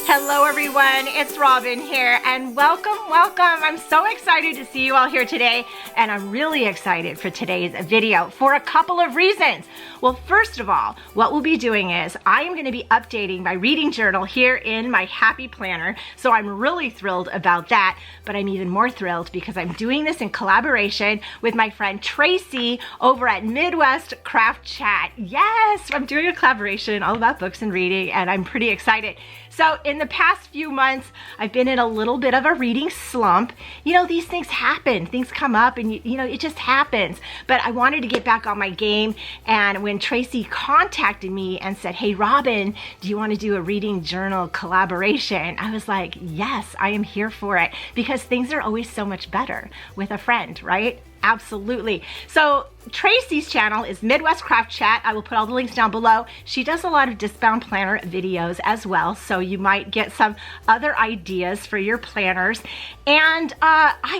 Hello everyone, it's Robin here and welcome. I'm so excited to see you all here today and I'm really excited for today's video for a couple of reasons. Well, first of all, what we'll be doing is I am going to be updating my reading journal here in my Happy Planner. So I'm really thrilled about that, but I'm even more thrilled because I'm doing this in collaboration with my friend Tracie over at Midwest Craft Chat. Yes, I'm doing a collaboration all about books and reading and I'm pretty excited. So in the past few months, I've been in a little bit of a reading slump. You know, these things happen, things come up and you know, it just happens. But I wanted to get back on my game, and when Tracie contacted me and said, hey Robin, do you want to do a reading journal collaboration? I was like, yes, I am here for it, because things are always so much better with a friend, right? Absolutely. So Tracie's channel is Midwest Craft Chat. I will put all the links down below. She does a lot of discbound planner videos as well, so you might get some other ideas for your planners. And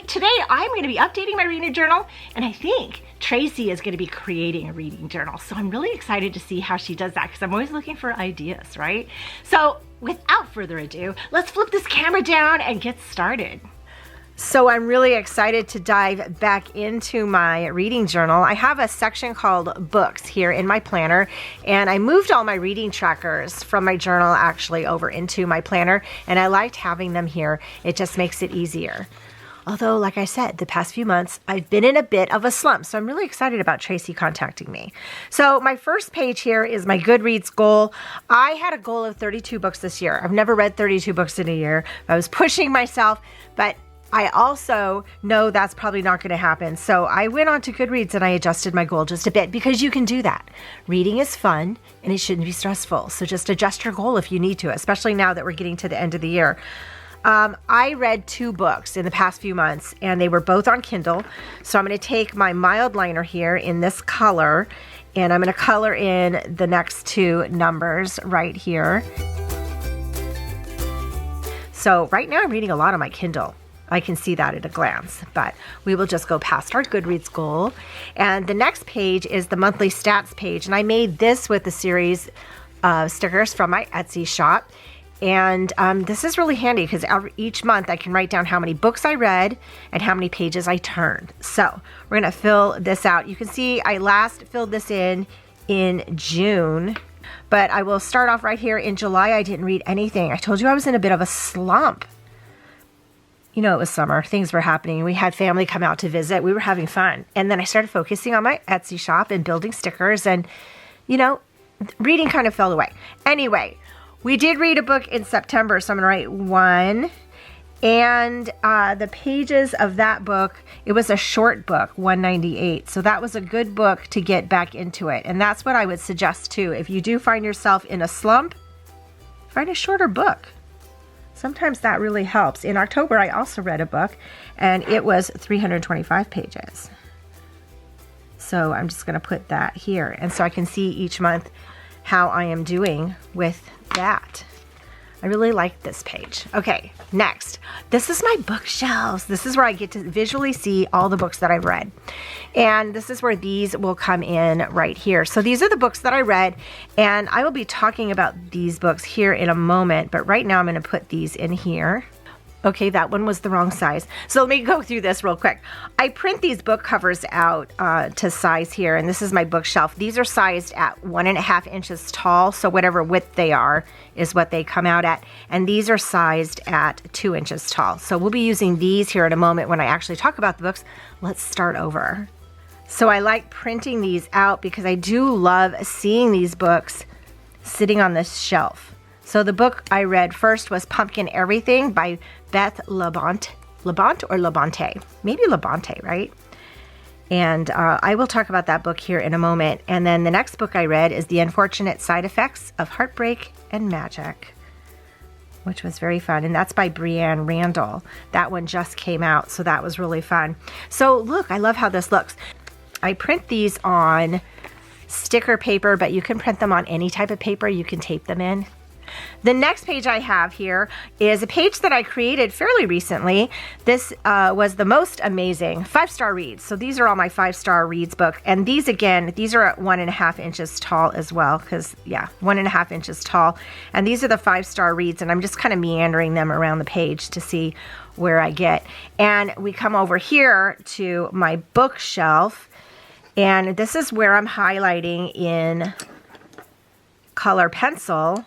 today I'm going to be updating my reading journal, and I think Tracie is going to be creating a reading journal. So I'm really excited to see how she does that, because I'm always looking for ideas, right? So without further ado, let's flip this camera down and get started. So I'm really excited to dive back into my reading journal. I have a section called Books here in my planner, and I moved all my reading trackers from my journal actually over into my planner, and I liked having them here. It just makes it easier. Although, like I said, the past few months, I've been in a bit of a slump, so I'm really excited about Tracie contacting me. So my first page here is my Goodreads goal. I had a goal of 32 books this year. I've never read 32 books in a year. I was pushing myself, but I also know that's probably not going to happen. So I went on to Goodreads and I adjusted my goal just a bit, because you can do that. Reading is fun and it shouldn't be stressful. So just adjust your goal if you need to, especially now that we're getting to the end of the year. I read 2 books in the past few months and they were both on Kindle. So I'm going to take my mild liner here in this color and I'm going to color in the next 2 numbers right here. So right now I'm reading a lot on my Kindle. I can see that at a glance, but we will just go past our Goodreads goal. And the next page is the monthly stats page. And I made this with a series of stickers from my Etsy shop. And this is really handy because each month I can write down how many books I read and how many pages I turned. So we're going to fill this out. You can see I last filled this in June, but I will start off right here. In July, I didn't read anything. I told you I was in a bit of a slump. You know, it was summer, things were happening. We had family come out to visit. We were having fun. And then I started focusing on my Etsy shop and building stickers, and, you know, reading kind of fell away. Anyway, we did read a book in September, so I'm gonna write 1. And the pages of that book, it was a short book, 198. So that was a good book to get back into it. And that's what I would suggest too. If you do find yourself in a slump, find a shorter book. Sometimes that really helps. In October, I also read a book, and it was 325 pages. So I'm just going to put that here. And so I can see each month how I am doing with that. I really like this page. Okay, next. This is my bookshelves. This is where I get to visually see all the books that I've read. And this is where these will come in right here. So these are the books that I read, and I will be talking about these books here in a moment, but right now I'm going to put these in here. Okay, that one was the wrong size. So let me go through this real quick. I print these book covers out to size here, and this is my bookshelf. These are sized at 1.5 inches tall, so whatever width they are is what they come out at. And these are sized at 2 inches tall. So we'll be using these here in a moment when I actually talk about the books. Let's start over. So I like printing these out because I do love seeing these books sitting on this shelf. So the book I read first was Pumpkin Everything by Beth Labonte. Labonte or Labonte? Maybe Labonte, right? And I will talk about that book here in a moment. And then the next book I read is The Unfortunate Side Effects of Heartbreak and Magic, which was very fun. And that's by Brianne Randall. That one just came out, so that was really fun. So look, I love how this looks. I print these on sticker paper, but you can print them on any type of paper you can tape them in. The next page I have here is a page that I created fairly recently. This was the most amazing 5-star reads. So these are all my 5-star reads book. And these, again, these are at 1.5 inches tall as well, because, yeah, 1.5 inches tall. And these are the 5-star reads, and I'm just kind of meandering them around the page to see where I get. And we come over here to my bookshelf, and this is where I'm highlighting in color pencil.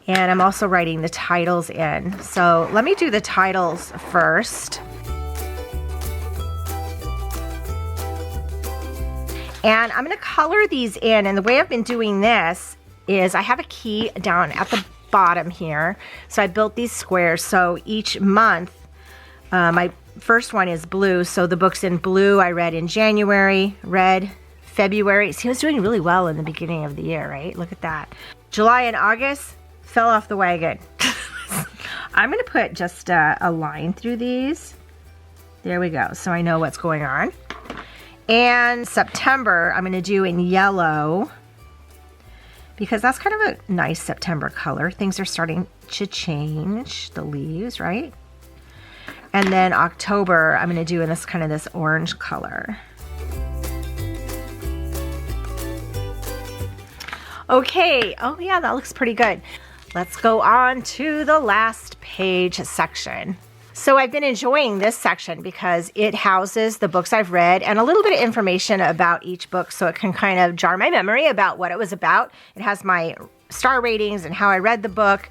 And I'm also writing the titles in. So let me do the titles first. And I'm gonna color these in. And the way I've been doing this is I have a key down at the bottom here. So I built these squares. So each month, my first one is blue. So the book's in blue. I read in January, red, February. See, I was doing really well in the beginning of the year, right? Look at that. July and August, fell off the wagon. I'm going to put just a line through these. There we go. So I know what's going on. And September, I'm going to do in yellow because that's kind of a nice September color. Things are starting to change, the leaves, right? And then October, I'm going to do in this kind of this orange color. Okay. Oh yeah, that looks pretty good. Let's go on to the last page section. So I've been enjoying this section because it houses the books I've read and a little bit of information about each book, so it can kind of jar my memory about what it was about. It has my star ratings and how I read the book,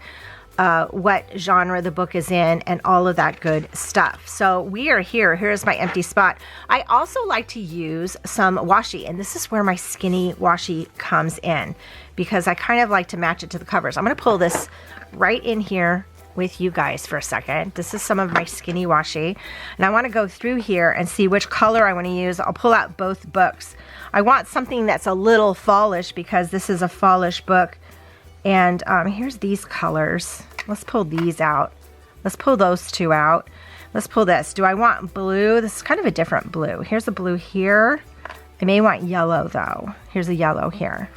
what genre the book is in, and all of that good stuff. So we are here. Here's my empty spot. I also like to use some washi, and this is where my skinny washi comes in because I kind of like to match it to the covers. I'm going to pull this right in here with you guys for a second. This is some of my skinny washi, and I want to go through here and see which color I want to use. I'll pull out both books. I want something that's a little fallish because this is a fallish book. And here's these colors. Let's pull these out. Let's pull those two out. Let's pull this. Do I want blue? This is kind of a different blue. Here's a blue here. I may want yellow though. Here's a yellow here.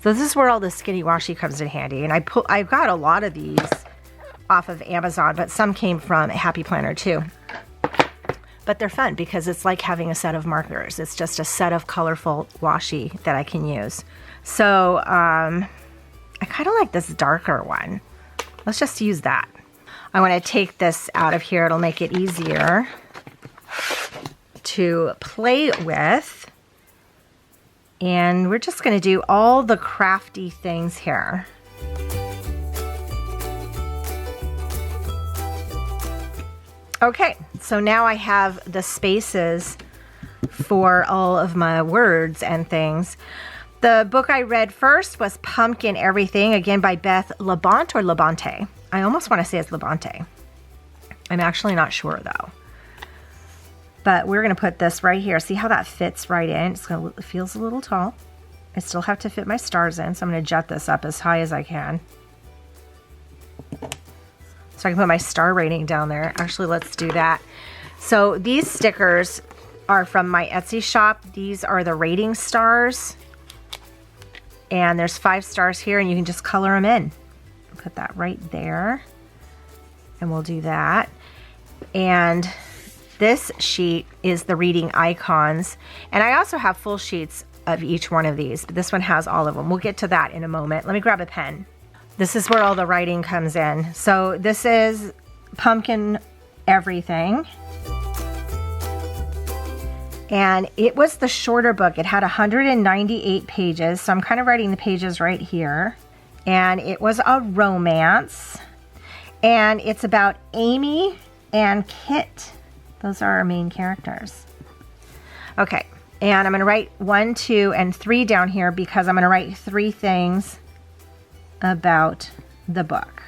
So this is where all the skinny washi comes in handy. And I've got a lot of these off of Amazon, but some came from Happy Planner too. But they're fun because it's like having a set of markers. It's just a set of colorful washi that I can use. So I kind of like this darker one. Let's just use that. I want to take this out of here. It'll make it easier to play with. And we're just going to do all the crafty things here. Okay, so now I have the spaces for all of my words and things. The book I read first was Pumpkin Everything, again by Beth Labonte or Labonte. I almost want to say it's Labonte. I'm actually not sure though. But we're going to put this right here. See how that fits right in? It feels a little tall. I still have to fit my stars in, so I'm going to jet this up as high as I can. So I can put my star rating down there. Actually, let's do that. So these stickers are from my Etsy shop. These are the rating stars. And there's 5 stars here, and you can just color them in. Put that right there. And we'll do that. And this sheet is the reading icons. And I also have full sheets of each one of these, but this one has all of them. We'll get to that in a moment. Let me grab a pen. This is where all the writing comes in. So this is Pumpkin Everything. And it was the shorter book. It had 198 pages. So I'm kind of writing the pages right here. And it was a romance. And it's about Amy and Kit. Those are our main characters. Okay, and I'm going to write 1, 2, and 3 down here because I'm going to write 3 things about the book.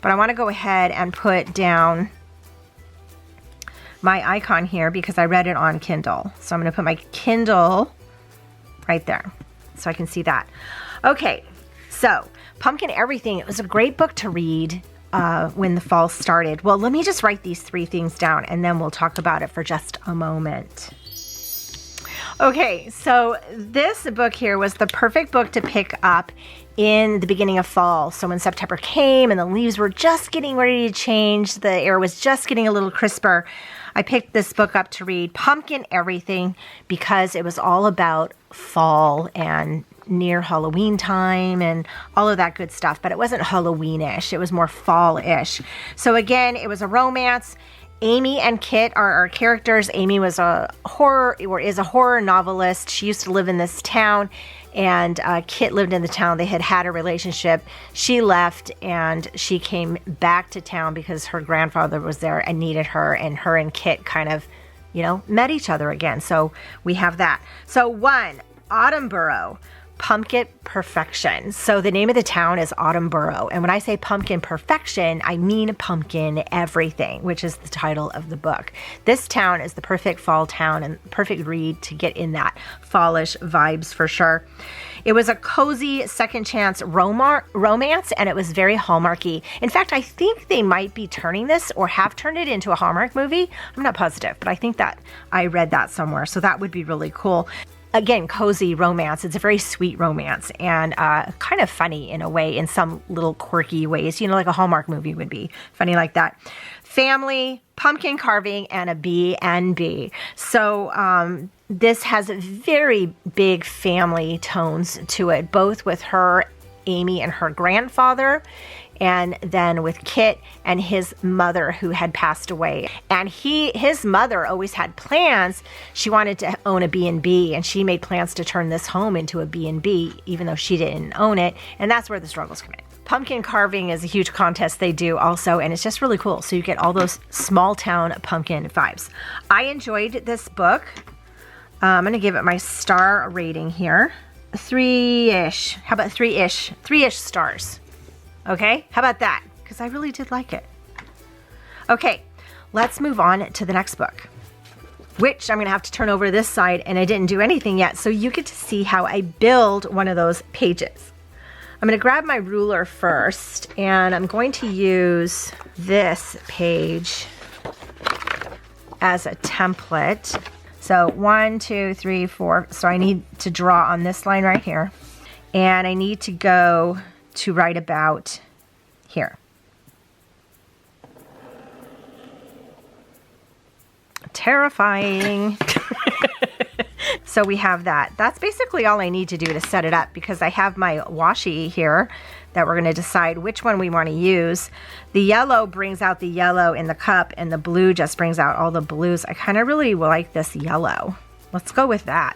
But I want to go ahead and put down my icon here because I read it on Kindle. So I'm going to put my Kindle right there so I can see that. Okay, so Pumpkin Everything. It was a great book to read when the fall started. Well, let me just write these 3 things down and then we'll talk about it for just a moment. Okay, so this book here was the perfect book to pick up in the beginning of fall. So when September came and the leaves were just getting ready to change, the air was just getting a little crisper, I picked this book up to read, Pumpkin Everything, because it was all about fall and near Halloween time and all of that good stuff. But it wasn't Halloweenish. It was more fall-ish. So again, it was a romance. Amy and Kit are our characters. Amy was a horror, or is a horror novelist. She used to live in this town, and Kit lived in the town. They had a relationship. She left, and she came back to town because her grandfather was there and needed her, and her and Kit kind of, you know, met each other again. So we have that. So 1, Autumnboro. Pumpkin Perfection. So the name of the town is Autumnboro. And when I say pumpkin perfection, I mean pumpkin everything, which is the title of the book. This town is the perfect fall town and perfect read to get in that fallish vibes for sure. It was a cozy second chance romance, and it was very Hallmarky. In fact, I think they might be turning this or have turned it into a Hallmark movie. I'm not positive, but I think that I read that somewhere. So that would be really cool. Again, cozy romance. It's a very sweet romance and kind of funny in a way, in some little quirky ways, you know, like a Hallmark movie would be funny like that. Family, pumpkin carving, and a B&B. So this has very big family tones to it, both with her, Amy, and her grandfather, and then with Kit and his mother who had passed away. And his mother always had plans. She wanted to own a B&B, and she made plans to turn this home into a B&B, even though she didn't own it. And that's where the struggles come in. Pumpkin carving is a huge contest they do also, and it's just really cool. So you get all those small town pumpkin vibes. I enjoyed this book. I'm going to give it my star rating here. 3-ish. How about 3-ish? 3-ish stars. Okay, how about that? Because I really did like it. Okay, let's move on to the next book, which I'm going to have to turn over this side, and I didn't do anything yet, so you get to see how I build one of those pages. I'm going to grab my ruler first, and I'm going to use this page as a template. So 1, 2, 3, 4. So I need to draw on this line right here, and I need to go to right about here. Terrifying. So we have that. That's basically all I need to do to set it up, because I have my washi here that we're going to decide which one we want to use. The yellow brings out the yellow in the cup, and the blue just brings out all the blues. I kind of really like this yellow. Let's go with that.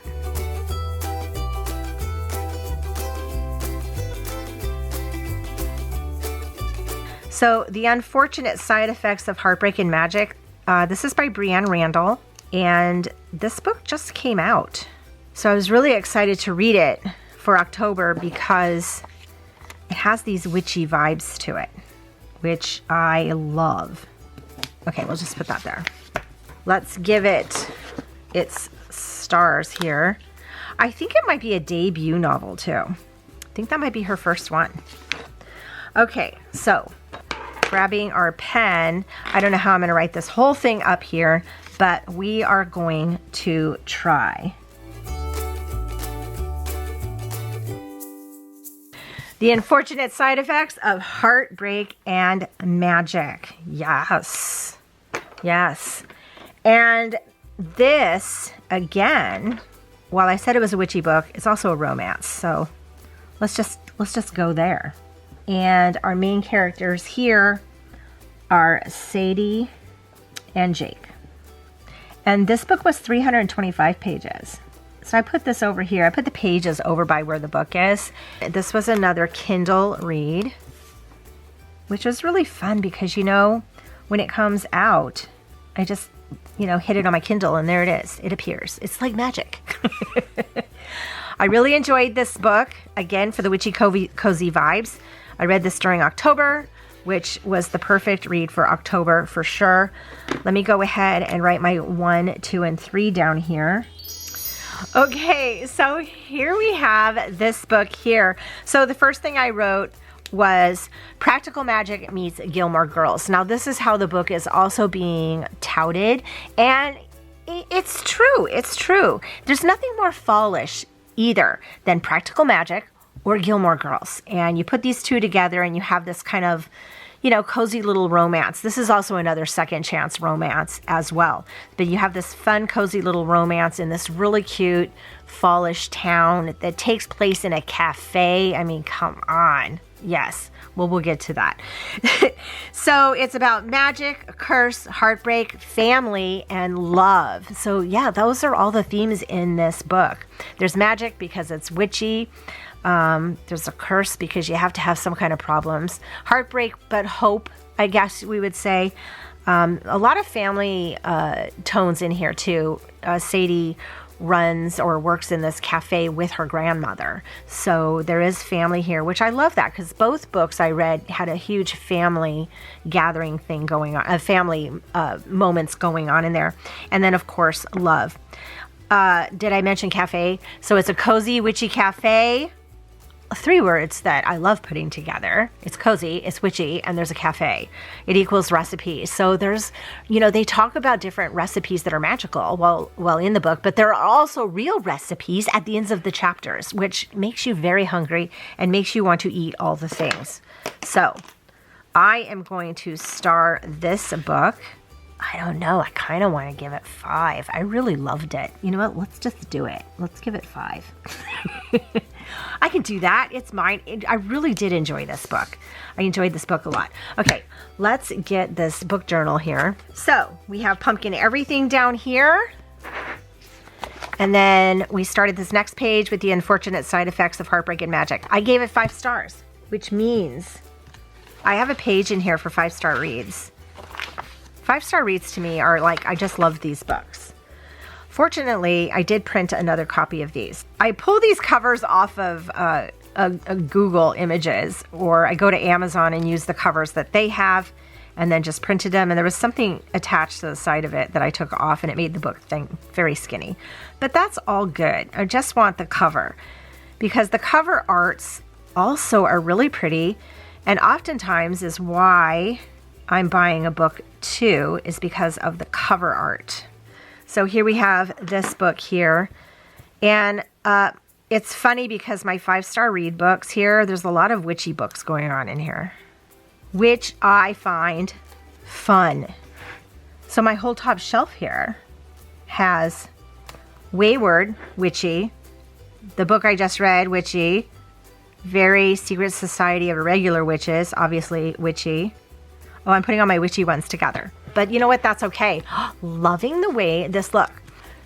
So The Unfortunate Side Effects of Heartbreak and Magic. This is by Brianne Randall, and this book just came out. So I was really excited to read it for October because it has these witchy vibes to it, which I love. Okay, we'll just put that there. Let's give it its stars here. I think it might be a debut novel too. I think that might be her first one. Okay, so grabbing our pen. I don't know how I'm going to write this whole thing up here, but we are going to try. The Unfortunate Side Effects of Heartbreak and Magic. Yes. Yes. And this, again, while I said it was a witchy book, it's also a romance. So let's just go there. And our main characters here are Sadie and Jake. And this book was 325 pages. So I put this over here. I put the pages over by where the book is. This was another Kindle read, which was really fun because, you know, when it comes out, I just, you know, hit it on my Kindle and there it is. It appears. It's like magic. I really enjoyed this book, again, for the witchy cozy vibes. I read this during October, which was the perfect read for October for sure. Let me go ahead and write my 1, 2, and 3 down here. Okay, so here we have this book here. So the first thing I wrote was Practical Magic meets Gilmore Girls. Now this is how the book is also being touted, and it's true. It's true. There's nothing more fallish either than Practical Magic or Gilmore Girls. And you put these two together and you have this kind of, you know, cozy little romance. This is also another second chance romance as well. But you have this fun, cozy little romance in this really cute fallish town that takes place in a cafe. I mean, come on. Yes. Well, we'll get to that. So it's about magic, a curse, heartbreak, family, and love. So yeah, those are all the themes in this book. There's magic because it's witchy. There's a curse because you have to have some kind of problems. Heartbreak, but hope, I guess we would say. A lot of family tones in here too. Sadie runs or works in this cafe with her grandmother. So there is family here, which I love that because both books I read had a huge family gathering thing going on, family moments going on in there. And then of course, love. Did I mention cafe? So it's a cozy, witchy cafe. 3 words that I love putting together. It's cozy, it's witchy, and there's a cafe. It equals recipes. So there's, you know, they talk about different recipes that are magical while in the book, but there are also real recipes at the ends of the chapters, which makes you very hungry and makes you want to eat all the things. So I am going to star this book. I don't know. I kind of want to give it 5. I really loved it. You know what? Let's just do it. Let's give it 5. I can do that. It's mine. I really did enjoy this book. I enjoyed this book a lot. Okay, let's get this book journal here. So we have pumpkin everything down here. And then we started this next page with the unfortunate side effects of heartbreak and magic. I gave it 5 stars, which means I have a page in here for 5-star reads. 5-star reads to me are like, I just love these books. Fortunately, I did print another copy of these. I pull these covers off of Google Images, or I go to Amazon and use the covers that they have and then just printed them. And there was something attached to the side of it that I took off and it made the book thing very skinny. But that's all good. I just want the cover because the cover arts also are really pretty, and oftentimes is why I'm buying a book too, is because of the cover art. So here we have this book here, and it's funny because my 5-star read books here, there's a lot of witchy books going on in here, which I find fun. So my whole top shelf here has Wayward, witchy, the book I just read, witchy, Very Secret Society of Irregular Witches, obviously witchy. Oh, I'm putting all my witchy ones together. But you know what? That's okay. Loving the way this look.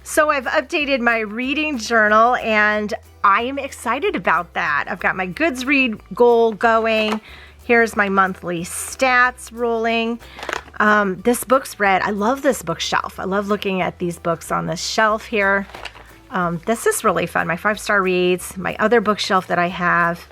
So I've updated my reading journal and I am excited about that. I've got my Goods Read goal going. Here's my monthly stats rolling. This book's read. I love this bookshelf. I love looking at these books on this shelf here. This is really fun. My 5-star reads, my other bookshelf that I have.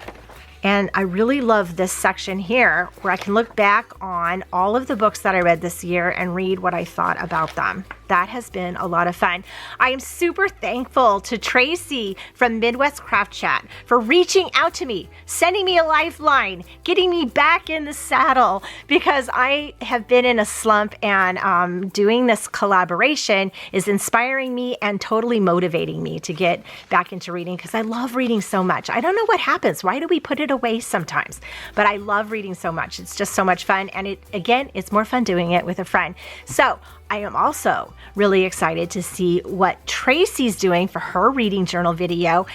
And I really love this section here where I can look back on all of the books that I read this year and read what I thought about them. That has been a lot of fun. I am super thankful to Tracie from Midwest Craft Chat for reaching out to me, sending me a lifeline, getting me back in the saddle, because I have been in a slump, and doing this collaboration is inspiring me and totally motivating me to get back into reading because I love reading so much. I don't know what happens. Why do we put it away sometimes? But I love reading so much. It's just so much fun. And it's more fun doing it with a friend. So I am also really excited to see what Tracie's doing for her reading journal video.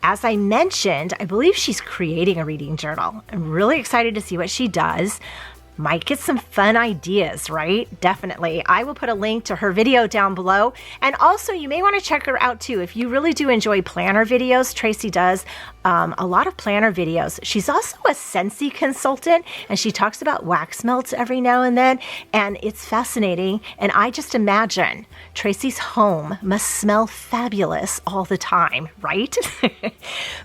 As I mentioned, I believe she's creating a reading journal. I'm really excited to see what she does. Might get some fun ideas, right? Definitely. I will put a link to her video down below. And also, you may want to check her out too. If you really do enjoy planner videos, Tracie does a lot of planner videos. She's also a Scentsy consultant, and she talks about wax melts every now and then, and it's fascinating. And I just imagine Tracie's home must smell fabulous all the time, right?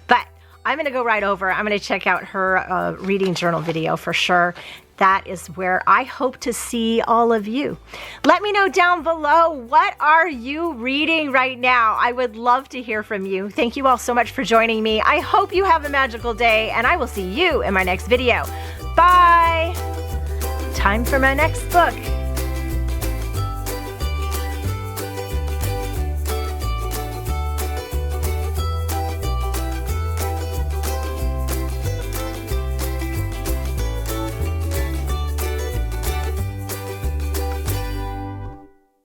But I'm going to go right over. I'm going to check out her reading journal video for sure. That is where I hope to see all of you. Let me know down below, what are you reading right now? I would love to hear from you. Thank you all so much for joining me. I hope you have a magical day, and I will see you in my next video. Bye! Time for my next book.